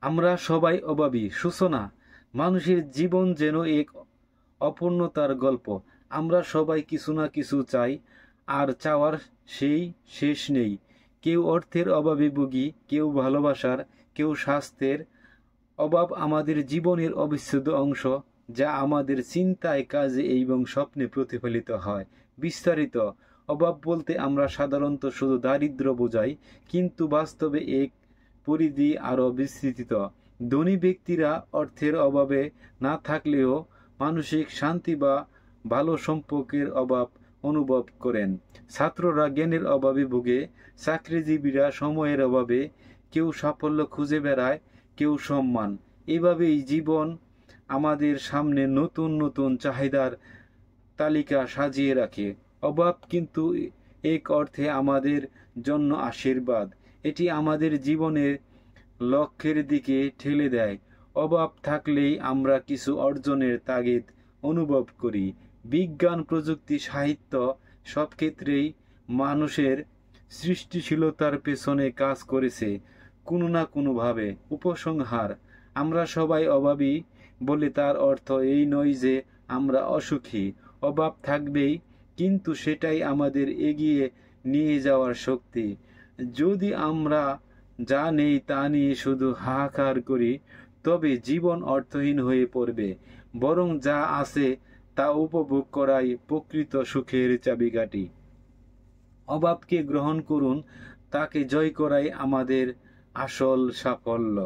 আমরা সবাই অভাবী। সূচনা। মানুষের জীবন যেন এক অপূর্ণতার গল্প। আমরা সবাই কিছু না কিছু চাই, আর চাওয়ার সেই শেষ নেই। কেউ অর্থের অভাবে ভুগি, কেউ ভালোবাসার, কেউ স্বাস্থ্যের। অভাব আমাদের জীবনের অবিচ্ছেদ্য অংশ, যা আমাদের চিন্তায়, কাজে এবং স্বপ্নে প্রতিফলিত হয়। বিস্তারিত। অভাব বলতে আমরা সাধারণত শুধু দারিদ্র্য বোঝাই, কিন্তু বাস্তবে এক পরিধি আরও বিস্তৃত। ধনী ব্যক্তিরা অর্থের অভাবে না থাকলেও মানসিক শান্তি বা ভালো সম্পর্কের অভাব অনুভব করেন। ছাত্ররা জ্ঞানের অভাবে ভুগে, চাকরিজীবীরা সময়ের অভাবে, কেউ সাফল্য খুঁজে বেড়ায়, কেউ সম্মান। এভাবেই জীবন আমাদের সামনে নতুন নতুন চাহিদার তালিকা সাজিয়ে রাখে। অভাব কিন্তু এক অর্থে আমাদের জন্য আশীর্বাদ। এটি আমাদের জীবনের লক্ষ্যের দিকে ঠেলে দেয়। অভাব থাকলেই আমরা কিছু অর্জনের তাগিদ অনুভব করি। বিজ্ঞান, প্রযুক্তি, সাহিত্য সব ক্ষেত্রেই মানুষের সৃষ্টিশীলতার পেছনে কাজ করেছে কোনো না কোনোভাবে। উপসংহার। আমরা সবাই অভাবী বলে তার অর্থ এই নয় যে আমরা অসুখী। অভাব থাকবেই, কিন্তু সেটাই আমাদের এগিয়ে নিয়ে যাওয়ার শক্তি। যদি আমরা যা নেই তা নিয়ে শুধু হাহাকার করি, তবে জীবন অর্থহীন হয়ে পড়বে। বরং যা আছে তা উপভোগ করাই প্রকৃত সুখের চাবিকাঠি। অভাবকে গ্রহণ করুন, তাকে জয় করাই আমাদের আসল সাফল্য।